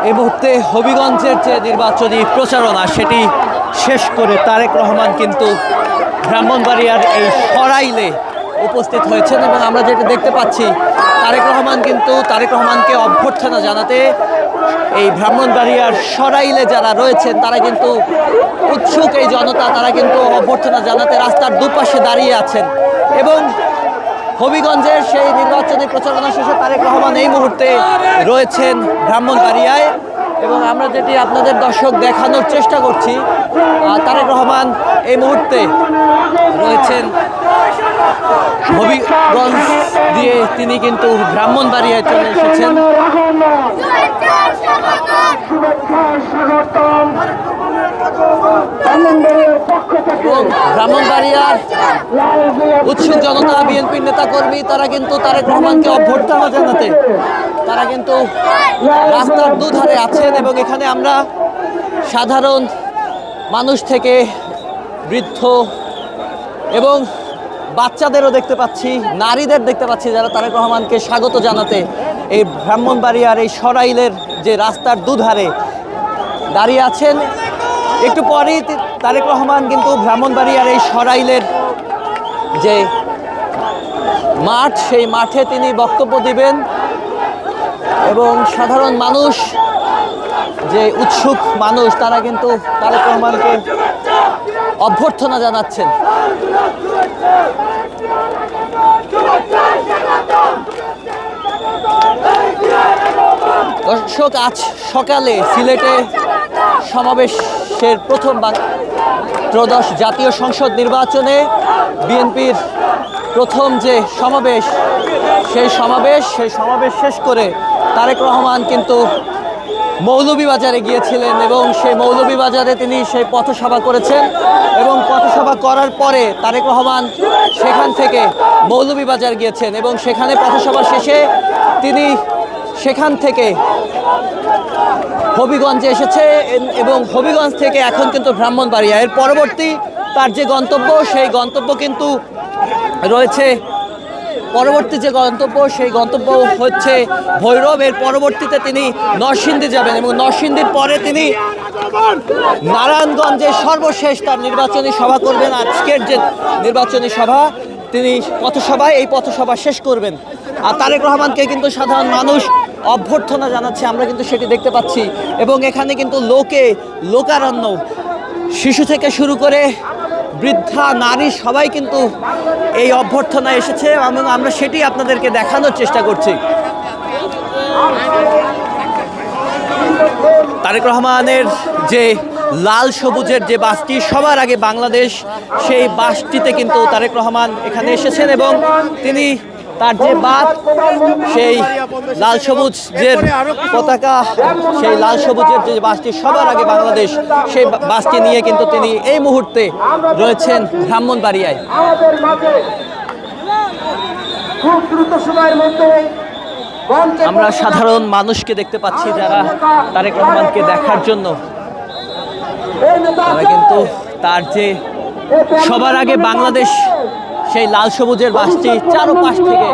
এই মুহূর্তে হবিগঞ্জের যে নির্বাচনী প্রচারণা সেটি শেষ করে তারেক রহমান কিন্তু ব্রাহ্মণবাড়িয়ার এই সরাইলে উপস্থিত হয়েছেন এবং আমরা যেটা দেখতে পাচ্ছি তারেক রহমানকে অভ্যর্থনা জানাতে এই ব্রাহ্মণবাড়িয়ার সরাইলে যারা রয়েছেন তারা কিন্তু উৎসুক, এই জনতা তারা কিন্তু অভ্যর্থনা জানাতে রাস্তার দুপাশে দাঁড়িয়ে আছেন এবং হবিগঞ্জের সেই নির্বাচনী প্রচারণা শেষে তারেক রহমান এই মুহূর্তে রয়েছেন ব্রাহ্মণবাড়িয়ায় এবং আমরা যেটি আপনাদের দর্শক দেখানোর চেষ্টা করছি তারেক রহমান এই মুহূর্তে রয়েছেন হবিগঞ্জ দিয়ে তিনি কিন্তু ব্রাহ্মণবাড়িয়ায় চলে এসেছেন। ব্রাহ্মণবাড়িয়ার উৎসুক জনতা, বিএনপির নেতাকর্মী তারা কিন্তু তারেক রহমানকে অভ্যর্থনা জানাতে তারা কিন্তু রাস্তার দুধারে আছেন এবং এখানে আমরা সাধারণ মানুষ থেকে বৃদ্ধ এবং বাচ্চাদেরও দেখতে পাচ্ছি, নারীদের দেখতে পাচ্ছি যারা তারেক রহমানকে স্বাগত জানাতে এই ব্রাহ্মণবাড়িয়ার এই সরাইলের যে রাস্তার দুধারে দাঁড়িয়ে আছেন। একটু পরেই তারেক রহমান কিন্তু ব্রাহ্মণবাড়িয়ার এই সরাইলের যে মাঠ সেই মাঠে তিনি বক্তব্য দিবেন এবং সাধারণ মানুষ যে উৎসুক মানুষ তারা কিন্তু তারেক রহমানকে অভ্যর্থনা জানাচ্ছেন। দর্শক, আজ সকালে সিলেটে সমাবেশের প্রথম ত্রয়োদশ জাতীয় সংসদ নির্বাচনে বিএনপির প্রথম যে সমাবেশ সেই সমাবেশ শেষ করে তারেক রহমান কিন্তু মৌলভীবাজারে গিয়েছিলেন এবং সেই মৌলভীবাজারে তিনি সেই পথসভা করেছেন এবং পথসভা করার পরে তারেক রহমান সেখান থেকে মৌলভীবাজার গিয়েছেন এবং সেখানে পথসভা শেষে তিনি সেখান থেকে হবিগঞ্জে এসেছে এবং হবিগঞ্জ থেকে এখন কিন্তু ব্রাহ্মণবাড়িয়া। এর পরবর্তী তার যে গন্তব্য সেই গন্তব্য কিন্তু রয়েছে, পরবর্তী যে গন্তব্য সেই গন্তব্য হচ্ছে ভৈরব। এর পরবর্তীতে তিনি নরসিংদী যাবেন এবং নরসিংদীর পরে তিনি নারায়ণগঞ্জে সর্বশেষ তার নির্বাচনী সভা করবেন। আজকের যে নির্বাচনী সভা তিনি এই পথসভা শেষ করবেন। আর তারেক রহমানকে কিন্তু সাধারণ মানুষ অভ্যর্থনা জানাচ্ছে, আমরা কিন্তু সেটি দেখতে পাচ্ছি এবং এখানে কিন্তু লোকারণ্য, শিশু থেকে শুরু করে বৃদ্ধা, নারী সবাই কিন্তু এই অভ্যর্থনা এসেছে এবং আমরা সেটি আপনাদেরকে দেখানোর চেষ্টা করছি। তারেক রহমানের যে লাল সবুজের যে বাসটি সবার আগে বাংলাদেশ, সেই বাসটিতে কিন্তু তারেক রহমান এখানে এসেছেন এবং তিনি তার যে বাস সেই লাল সবুজের পতাকা, সেই লাল সবুজের যে বাসটি সবার আগে বাংলাদেশ, সেই বাসটি নিয়ে কিন্তু তিনি এই মুহূর্তে রয়েছেন ব্রাহ্মণবাড়িয়ায়। আমরা সাধারণ মানুষকে দেখতে পাচ্ছি যারা তারেক রহমানকে দেখার জন্য তারা কিন্তু তার যে সবার আগে বাংলাদেশ সেই লাল সবুজের বাসটি চারপাশ থেকে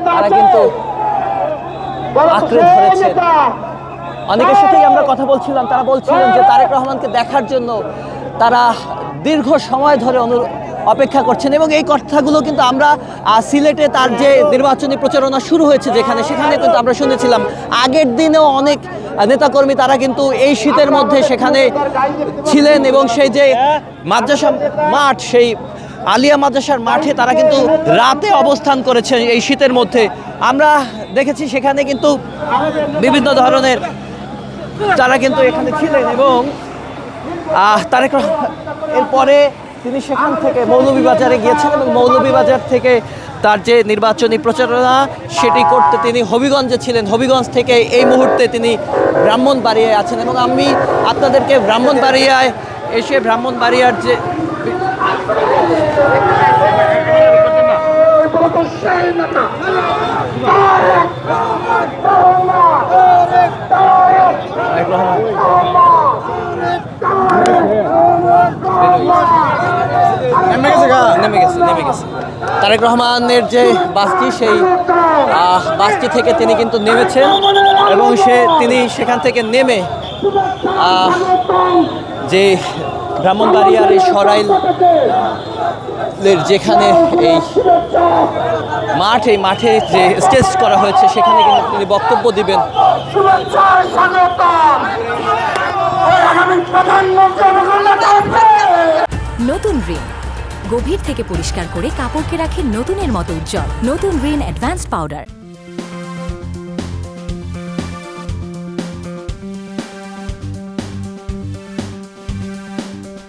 তারা কিন্তু আঁকড়ে ধরেছেন। অনেকের সাথেই আমরা কথা বলছিলাম, তারা বলছিলেন যে তারেক রহমানকে দেখার জন্য তারা দীর্ঘ সময় ধরে অপেক্ষা করছেন এবং এই কথাগুলো কিন্তু আমরা সিলেটে তার যে নির্বাচনী প্রচারণা শুরু হয়েছে সেখানে কিন্তু আমরা শুনেছিলাম। আগের দিনেও অনেক নেতাকর্মী তারা কিন্তু এই শীতের মধ্যে সেখানে ছিলেন এবং সেই যে মাদ্রাসা মাঠ, সেই আলিয়া মাদ্রাসার মাঠে তারা কিন্তু রাতে অবস্থান করেছে এই শীতের মধ্যে। আমরা দেখেছি সেখানে কিন্তু বিভিন্ন ধরনের তারা কিন্তু এখানে ছিলেন এবং তারেক এরপরে তিনি সেখান থেকে মৌলভীবাজারে গিয়েছেন এবং মৌলভীবাজার থেকে তার যে নির্বাচনী প্রচারণা সেটি করতে তিনি হবিগঞ্জে ছিলেন। হবিগঞ্জ থেকে এই মুহূর্তে তিনি ব্রাহ্মণবাড়িয়ায় আছেন এবং আমি আপনাদেরকে ব্রাহ্মণবাড়িয়ায় এসে ব্রাহ্মণবাড়িয়ার যে নেমে গেছে তারেক রহমানের যে বাসটি, সেই বাসটি থেকে তিনি কিন্তু নেমেছেন এবং তিনি সেখান থেকে নেমে যে ব্রাহ্মণবাড়িয়ার এই সরাইলের যেখানে এই মাঠে যে স্টেজ করা হয়েছে সেখানে কিন্তু তিনি বক্তব্য দিবেন। নতুন রিন গভীর থেকে পরিষ্কার করে কাপড়কে রাখে নতুনের মতো উজ্জ্বল। নতুন রিন অ্যাডভান্সড পাউডার।